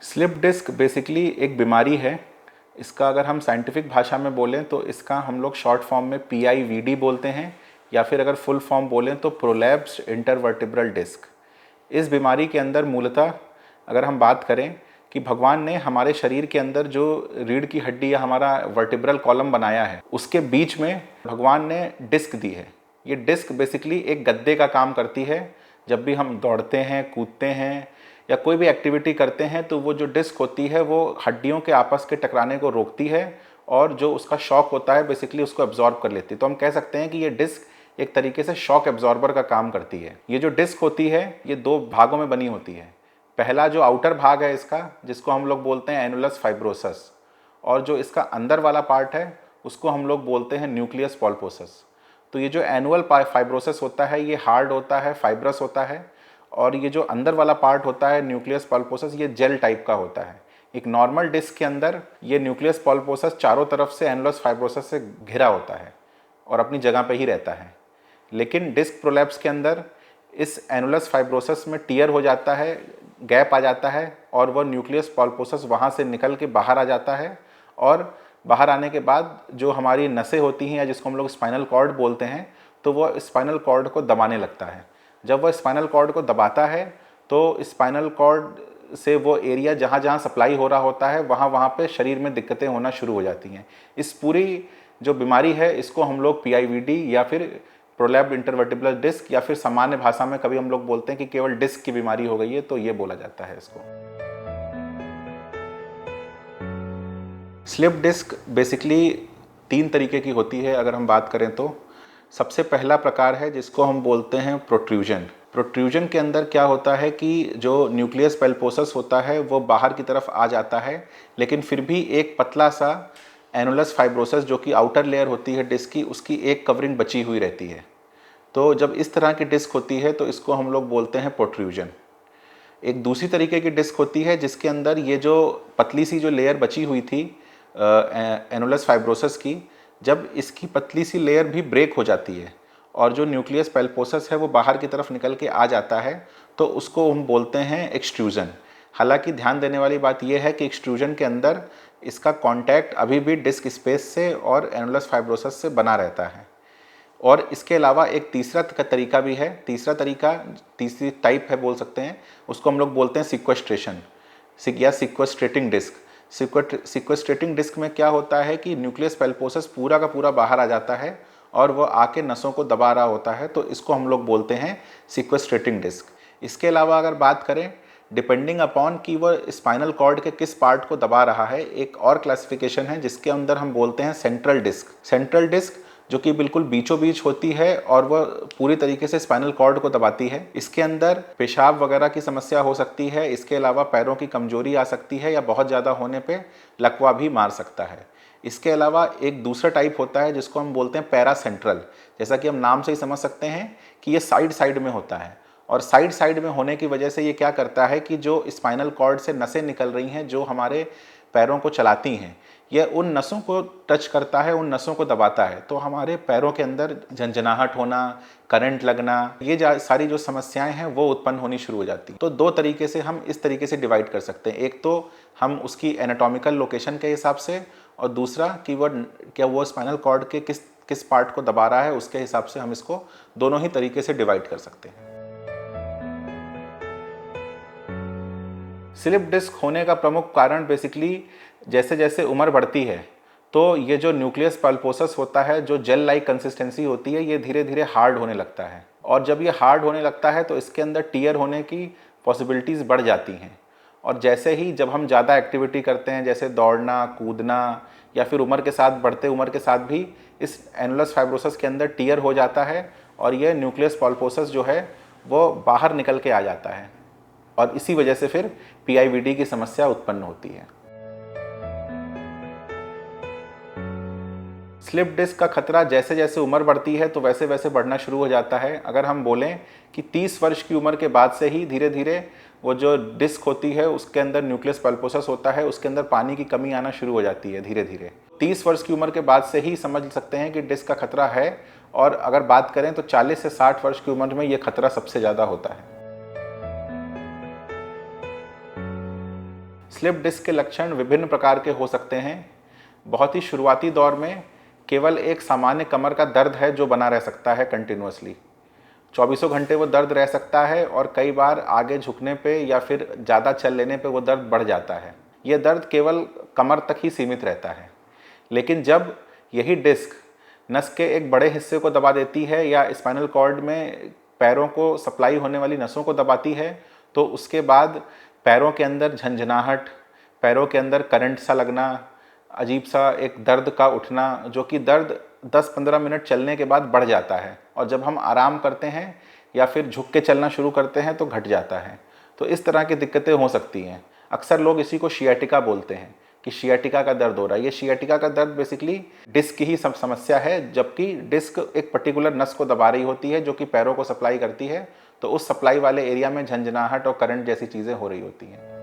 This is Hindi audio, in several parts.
स्लिप डिस्क बेसिकली एक बीमारी है। इसका अगर हम साइंटिफिक भाषा में बोलें तो इसका हम लोग शॉर्ट फॉर्म में PIVD बोलते हैं, या फिर अगर फुल फॉर्म बोलें तो प्रोलैप्स्ड इंटरवर्टिब्रल डिस्क। इस बीमारी के अंदर मूलतः अगर हम बात करें कि भगवान ने हमारे शरीर के अंदर जो रीढ़ की हड्डी या हमारा वर्टिब्रल कॉलम बनाया है, उसके बीच में भगवान ने डिस्क दी है। ये डिस्क बेसिकली एक गद्दे का काम करती है। जब भी हम दौड़ते हैं, कूदते हैं या कोई भी एक्टिविटी करते हैं तो वो जो डिस्क होती है वो हड्डियों के आपस के टकराने को रोकती है, और जो उसका शॉक होता है बेसिकली उसको एब्जॉर्ब कर लेती है। तो हम कह सकते हैं कि ये डिस्क एक तरीके से शॉक एब्जॉर्बर का काम करती है। ये जो डिस्क होती है ये दो भागों में बनी होती है। पहला जो आउटर भाग है इसका, जिसको हम लोग बोलते हैं एनुलस फाइब्रोसस, और जो इसका अंदर वाला पार्ट है उसको हम लोग बोलते हैं न्यूक्लियस पल्पोसस। तो ये जो एनुअल फाइब्रोसिस होता है ये हार्ड होता है, फाइब्रस होता है, और ये जो अंदर वाला पार्ट होता है न्यूक्लियस पल्पोसस ये जेल टाइप का होता है। एक नॉर्मल डिस्क के अंदर ये न्यूक्लियस पल्पोसस चारों तरफ से एनुलस फाइब्रोसस से घिरा होता है और अपनी जगह पे ही रहता है। लेकिन डिस्क प्रोलैप्स के अंदर इस एनुलस फाइब्रोसस में टियर हो जाता है, गैप आ जाता है, और वह न्यूक्लियस पल्पोसस वहाँ से निकल के बाहर आ जाता है। और बाहर आने के बाद जो हमारी नसें होती हैं या जिसको हम लोग स्पाइनल कॉर्ड बोलते हैं, तो वह स्पाइनल कॉर्ड को दबाने लगता है। जब वह स्पाइनल कॉर्ड को दबाता है तो स्पाइनल कॉर्ड से वो एरिया जहाँ जहाँ सप्लाई हो रहा होता है वहाँ वहाँ पे शरीर में दिक्कतें होना शुरू हो जाती हैं। इस पूरी जो बीमारी है इसको हम लोग PIVD या फिर प्रोलैप्स्ड इंटरवर्टिब्रल डिस्क, या फिर सामान्य भाषा में कभी हम लोग बोलते हैं कि केवल डिस्क की बीमारी हो गई है, तो ये बोला जाता है इसको। स्लिप डिस्क बेसिकली 3 तरीके की होती है अगर हम बात करें तो। सबसे पहला प्रकार है जिसको हम बोलते हैं प्रोट्रूजन। प्रोट्रूजन के अंदर क्या होता है कि जो न्यूक्लियस पल्पोसस होता है वो बाहर की तरफ आ जाता है, लेकिन फिर भी एक पतला सा एनुलस फाइब्रोसस जो कि आउटर लेयर होती है डिस्क की, उसकी एक कवरिंग बची हुई रहती है। तो जब इस तरह की डिस्क होती है तो इसको हम लोग बोलते हैं प्रोट्रूजन। एक दूसरी तरीके की डिस्क होती है जिसके अंदर ये जो पतली सी जो लेयर बची हुई थी एनुलस फाइब्रोसस की, जब इसकी पतली सी लेयर भी ब्रेक हो जाती है और जो न्यूक्लियस पल्पोसस है वो बाहर की तरफ निकल के आ जाता है, तो उसको हम बोलते हैं एक्सट्रूजन। हालांकि ध्यान देने वाली बात यह है कि एक्सट्रूजन के अंदर इसका कांटेक्ट अभी भी डिस्क स्पेस से और एनुलस फाइब्रोसस से बना रहता है। और इसके अलावा एक तीसरा तरीका भी है। तीसरी टाइप है बोल सकते हैं, उसको हम लोग बोलते हैं सिक्वेस्ट्रेशन या सिक्वेस्ट्रेटिंग डिस्क। सिक्वेस्ट्रेटिंग डिस्क में क्या होता है कि न्यूक्लियस पल्पोसस पूरा का पूरा बाहर आ जाता है और वह आके नसों को दबा रहा होता है, तो इसको हम लोग बोलते हैं सिक्वेस्ट्रेटिंग डिस्क। इसके अलावा अगर बात करें डिपेंडिंग अपॉन कि वह स्पाइनल कॉर्ड के किस पार्ट को दबा रहा है, एक और क्लासिफिकेशन है जिसके अंदर हम बोलते हैं सेंट्रल डिस्क। सेंट्रल डिस्क जो कि बिल्कुल बीचों बीच होती है और वह पूरी तरीके से स्पाइनल कॉर्ड को दबाती है। इसके अंदर पेशाब वगैरह की समस्या हो सकती है, इसके अलावा पैरों की कमजोरी आ सकती है या बहुत ज़्यादा होने पे लकवा भी मार सकता है। इसके अलावा एक दूसरा टाइप होता है जिसको हम बोलते हैं पैरा सेंट्रल। जैसा कि हम नाम से ही समझ सकते हैं कि ये साइड साइड में होता है, और साइड साइड में होने की वजह से ये क्या करता है कि जो स्पाइनल कॉर्ड से नसें निकल रही हैं जो हमारे पैरों को चलाती हैं, यह उन नसों को टच करता है, उन नसों को दबाता है। तो हमारे पैरों के अंदर झंझनाहट होना, करंट लगना, ये सारी जो समस्याएं हैं वो उत्पन्न होनी शुरू हो जाती हैं। तो दो तरीके से हम इस तरीके से डिवाइड कर सकते हैं। एक तो हम उसकी एनाटॉमिकल लोकेशन के हिसाब से, और दूसरा कि वो स्पाइनल कॉर्ड के किस पार्ट को दबा रहा है उसके हिसाब से हम इसको दोनों ही तरीके से डिवाइड कर सकते हैं। स्लिप डिस्क होने का प्रमुख कारण बेसिकली जैसे जैसे उम्र बढ़ती है तो ये जो न्यूक्लियस पल्पोसस होता है, जो जेल लाइक कंसिस्टेंसी होती है, ये धीरे धीरे हार्ड होने लगता है। और जब ये हार्ड होने लगता है तो इसके अंदर टियर होने की पॉसिबिलिटीज़ बढ़ जाती हैं। और जैसे ही जब हम ज़्यादा एक्टिविटी करते हैं, जैसे दौड़ना, कूदना, या फिर उम्र के साथ, बढ़ते उम्र के साथ भी इस एनुलस फाइब्रोसस के अंदर टियर हो जाता है और यह न्यूक्लियस पल्पोसस जो है वो बाहर निकल के आ जाता है, और इसी वजह से फिर PIVD की समस्या उत्पन्न होती है। स्लिप डिस्क का खतरा जैसे जैसे उम्र बढ़ती है तो वैसे वैसे बढ़ना शुरू हो जाता है। अगर हम बोलें कि 30 वर्ष की उम्र के बाद से ही धीरे धीरे वो जो डिस्क होती है उसके अंदर न्यूक्लियस पल्पोसस होता है, उसके अंदर पानी की कमी आना शुरू हो जाती है धीरे धीरे। 30 वर्ष की उम्र के बाद से ही समझ सकते हैं कि डिस्क का खतरा है, और अगर बात करें तो 40 से 60 वर्ष की उम्र में ये खतरा सबसे ज़्यादा होता है। स्लिप डिस्क के लक्षण विभिन्न प्रकार के हो सकते हैं। बहुत ही शुरुआती दौर में केवल एक सामान्य कमर का दर्द है जो बना रह सकता है कंटिन्यूअसली, चौबीसों घंटे वो दर्द रह सकता है और कई बार आगे झुकने पे या फिर ज़्यादा चल लेने पे वो दर्द बढ़ जाता है। ये दर्द केवल कमर तक ही सीमित रहता है। लेकिन जब यही डिस्क नस के एक बड़े हिस्से को दबा देती है या स्पाइनल कॉर्ड में पैरों को सप्लाई होने वाली नसों को दबाती है, तो उसके बाद पैरों के अंदर झंझनाहट, पैरों के अंदर करंट सा लगना, अजीब सा एक दर्द का उठना, जो कि दर्द 10-15 मिनट चलने के बाद बढ़ जाता है और जब हम आराम करते हैं या फिर झुक के चलना शुरू करते हैं तो घट जाता है। तो इस तरह की दिक्कतें हो सकती हैं। अक्सर लोग इसी को शियाटिका बोलते हैं कि शियाटिका का दर्द हो रहा है। ये शियाटिका का दर्द बेसिकली डिस्क की ही समस्या है, जबकि डिस्क एक पर्टिकुलर नस को दबा रही होती है जो कि पैरों को सप्लाई करती है, तो उस सप्लाई वाले एरिया में झंझनाहट और करंट जैसी चीज़ें हो रही होती हैं।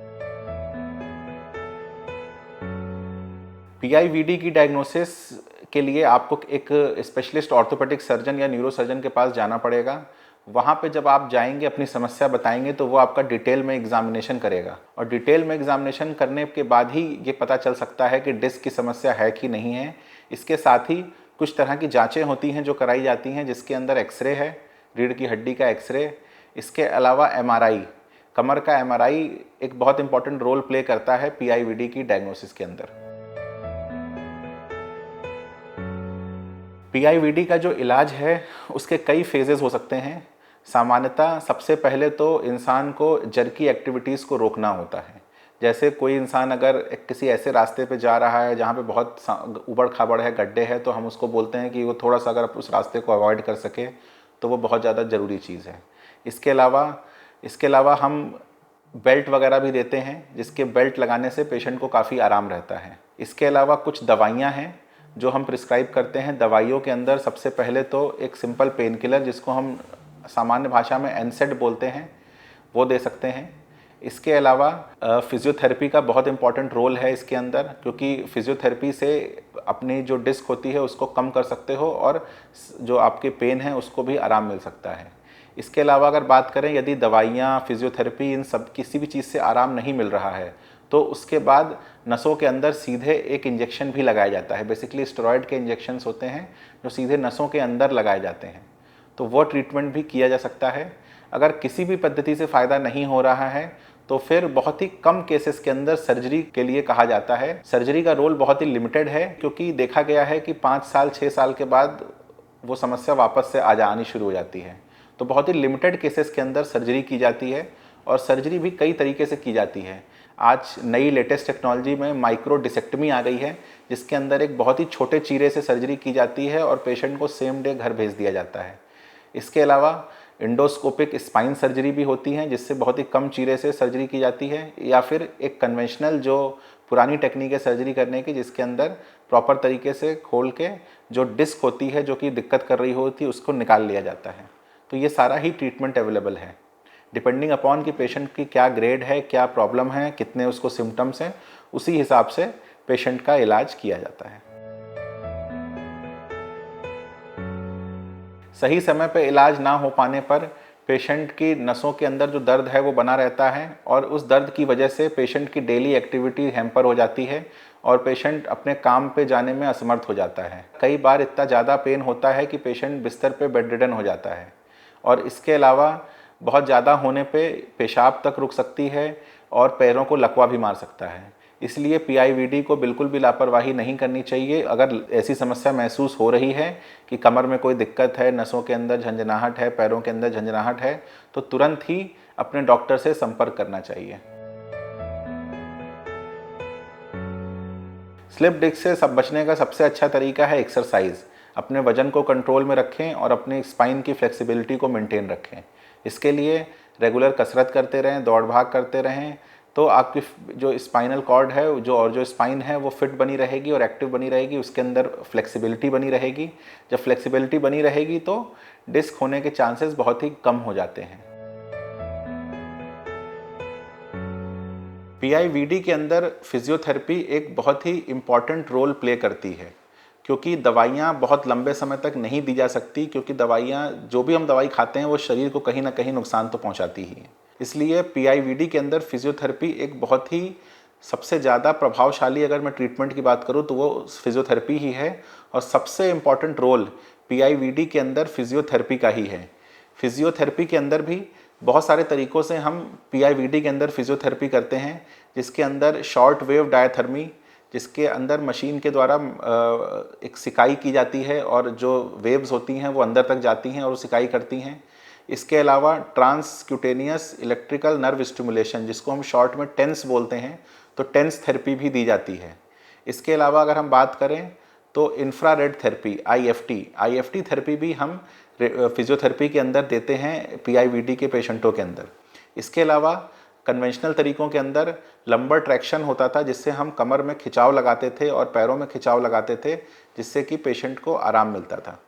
पीआईवीडी की डायग्नोसिस के लिए आपको एक स्पेशलिस्ट ऑर्थोपेडिक सर्जन या न्यूरो सर्जन के पास जाना पड़ेगा। वहाँ पे जब आप जाएंगे, अपनी समस्या बताएंगे, तो वो आपका डिटेल में एग्जामिनेशन करेगा और डिटेल में एग्जामिनेशन करने के बाद ही ये पता चल सकता है कि डिस्क की समस्या है कि नहीं है। इसके साथ ही कुछ तरह की जांचें होती हैं जो कराई जाती हैं, जिसके अंदर एक्सरे है, रीढ़ की हड्डी का एक्सरे, इसके अलावा एमआरआई, कमर का एमआरआई एक बहुत इंपॉर्टेंट रोल प्ले करता है पीआईवीडी की डायग्नोसिस के अंदर। पीआईवीडी का जो इलाज है उसके कई फेजेस हो सकते हैं। सामान्यतः सबसे पहले तो इंसान को जर्की एक्टिविटीज़ को रोकना होता है। जैसे कोई इंसान अगर किसी ऐसे रास्ते पे जा रहा है जहाँ पे बहुत उबड़ खाबड़ है, गड्ढे हैं, तो हम उसको बोलते हैं कि वो थोड़ा सा अगर उस रास्ते को अवॉइड कर सके तो वो बहुत ज़्यादा ज़रूरी चीज़ है। इसके अलावा हम बेल्ट वगैरह भी देते हैं, जिसके बेल्ट लगाने से पेशेंट को काफ़ी आराम रहता है। इसके अलावा कुछ दवाइयाँ हैं जो हम प्रिस्क्राइब करते हैं। दवाइयों के अंदर सबसे पहले तो एक सिंपल पेन किलर, जिसको हम सामान्य भाषा में एनसेड बोलते हैं, वो दे सकते हैं। इसके अलावा फिजियोथेरेपी का बहुत इंपॉर्टेंट रोल है इसके अंदर, क्योंकि फिजियोथेरेपी से अपनी जो डिस्क होती है उसको कम कर सकते हो और जो आपके पेन है उसको भी आराम मिल सकता है। इसके अलावा अगर बात करें, यदि दवाइयाँ, फिजियोथेरेपी, इन सब किसी भी चीज़ से आराम नहीं मिल रहा है तो उसके बाद नसों के अंदर सीधे एक इंजेक्शन भी लगाया जाता है। बेसिकली स्टेरॉयड के इंजेक्शन्स होते हैं जो सीधे नसों के अंदर लगाए जाते हैं, तो वो ट्रीटमेंट भी किया जा सकता है। अगर किसी भी पद्धति से फ़ायदा नहीं हो रहा है तो फिर बहुत ही कम केसेस के अंदर सर्जरी के लिए कहा जाता है। सर्जरी का रोल बहुत ही लिमिटेड है, क्योंकि देखा गया है कि 5 साल 6 साल के बाद वो समस्या वापस से आनी शुरू हो जाती है। तो बहुत ही लिमिटेड केसेस के अंदर सर्जरी की जाती है और सर्जरी भी कई तरीके से की जाती है। आज नई लेटेस्ट टेक्नोलॉजी में माइक्रो डिसेक्टमी आ गई है, जिसके अंदर एक बहुत ही छोटे चीरे से सर्जरी की जाती है और पेशेंट को सेम डे घर भेज दिया जाता है। इसके अलावा इंडोस्कोपिक स्पाइन सर्जरी भी होती है, जिससे बहुत ही कम चीरे से सर्जरी की जाती है, या फिर एक कन्वेंशनल जो पुरानी टेक्निक है सर्जरी करने की, जिसके अंदर प्रॉपर तरीके से खोल के जो डिस्क होती है जो कि दिक्कत कर रही होती है उसको निकाल लिया जाता है। तो ये सारा ही ट्रीटमेंट अवेलेबल है, डिपेंडिंग अपॉन कि पेशेंट की क्या ग्रेड है, क्या प्रॉब्लम है, कितने उसको सिम्टम्स हैं, उसी हिसाब से पेशेंट का इलाज किया जाता है। सही समय पे इलाज ना हो पाने पर पेशेंट की नसों के अंदर जो दर्द है वो बना रहता है और उस दर्द की वजह से पेशेंट की डेली एक्टिविटी हैम्पर हो जाती है और पेशेंट अपने काम पे जाने में असमर्थ हो जाता है। कई बार इतना ज़्यादा पेन होता है कि पेशेंट बिस्तर पे बेडरिडन हो जाता है और इसके अलावा बहुत ज़्यादा होने पे पेशाब तक रुक सकती है और पैरों को लकवा भी मार सकता है। इसलिए पीआईवीडी को बिल्कुल भी लापरवाही नहीं करनी चाहिए। अगर ऐसी समस्या महसूस हो रही है कि कमर में कोई दिक्कत है, नसों के अंदर झंझनाहट है, पैरों के अंदर झंझनाहट है, तो तुरंत ही अपने डॉक्टर से संपर्क करना चाहिए। स्लिप डिस्क से सब बचने का सबसे अच्छा तरीका है एक्सरसाइज। अपने वजन को कंट्रोल में रखें और अपनी स्पाइन की फ्लेक्सिबिलिटी को मेंटेन रखें। इसके लिए रेगुलर कसरत करते रहें, दौड़ भाग करते रहें, तो आपकी जो स्पाइनल कॉर्ड है जो स्पाइन है वो फिट बनी रहेगी और एक्टिव बनी रहेगी, उसके अंदर फ्लेक्सिबिलिटी बनी रहेगी। जब फ्लेक्सिबिलिटी बनी रहेगी तो डिस्क होने के चांसेस बहुत ही कम हो जाते हैं। पीआईवीडी के अंदर फिजियोथेरेपी एक बहुत ही इम्पॉर्टेंट रोल प्ले करती है, क्योंकि दवाइयाँ बहुत लंबे समय तक नहीं दी जा सकती, क्योंकि दवाइयाँ जो भी हम दवाई खाते हैं वो शरीर को कहीं ना कहीं नुकसान तो पहुँचाती ही है। इसलिए पीआईवीडी के अंदर फिजियोथेरेपी एक बहुत ही सबसे ज़्यादा प्रभावशाली अगर मैं ट्रीटमेंट की बात करूँ तो वो फिजियोथेरेपी ही है, और सबसे इम्पॉर्टेंट रोल पीआईवीडी के अंदर फिजियोथेरेपी का ही है। फिजियोथेरेपी के अंदर भी बहुत सारे तरीक़ों से हम पीआईवीडी के अंदर फिजियोथेरेपी करते हैं, जिसके अंदर शॉर्ट वेव डायथर्मी, जिसके अंदर मशीन के द्वारा एक सिकाई की जाती है और जो वेव्स होती हैं वो अंदर तक जाती हैं और वो सिकाई करती हैं। इसके अलावा ट्रांसक्यूटेनियस इलेक्ट्रिकल नर्व स्टिमुलेशन, जिसको हम शॉर्ट में टेंस बोलते हैं, तो टेंस थेरेपी भी दी जाती है। इसके अलावा अगर हम बात करें तो इंफ्रारेड थेरेपी आईएफटी थेरेपी भी हम फिजियोथेरेपी के अंदर देते हैं पीआईवीडी के पेशेंटों के अंदर। इसके अलावा कन्वेंशनल तरीक़ों के अंदर लंबर ट्रैक्शन होता था, जिससे हम कमर में खिंचाव लगाते थे और पैरों में खिंचाव लगाते थे, जिससे कि पेशेंट को आराम मिलता था।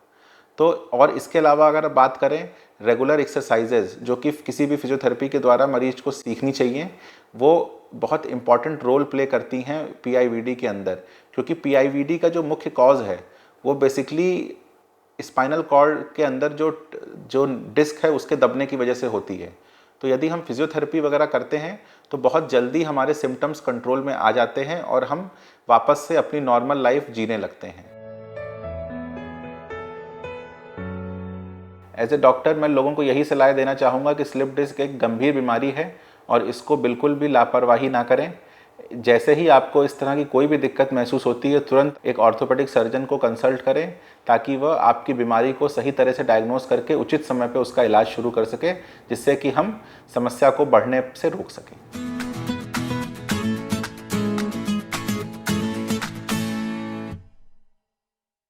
तो और इसके अलावा अगर बात करें रेगुलर एक्सरसाइजेज जो कि किसी भी फिजियोथेरेपी के द्वारा मरीज को सीखनी चाहिए, वो बहुत इंपॉर्टेंट रोल प्ले करती हैं पीआईवीडी के अंदर, क्योंकि पीआईवीडी का जो मुख्य कॉज है वो बेसिकली स्पाइनल कॉर्ड के अंदर जो डिस्क है उसके दबने की वजह से होती है। तो यदि हम फिजियोथेरेपी वगैरह करते हैं तो बहुत जल्दी हमारे सिम्टम्स कंट्रोल में आ जाते हैं और हम वापस से अपनी नॉर्मल लाइफ जीने लगते हैं। एज ए डॉक्टर मैं लोगों को यही सलाह देना चाहूँगा कि स्लिप डिस्क एक गंभीर बीमारी है और इसको बिल्कुल भी लापरवाही ना करें। जैसे ही आपको इस तरह की कोई भी दिक्कत महसूस होती है, तुरंत एक ऑर्थोपेडिक सर्जन को कंसल्ट करें, ताकि वह आपकी बीमारी को सही तरह से डायग्नोस करके उचित समय पर उसका इलाज शुरू कर सके, जिससे कि हम समस्या को बढ़ने से रोक सकें।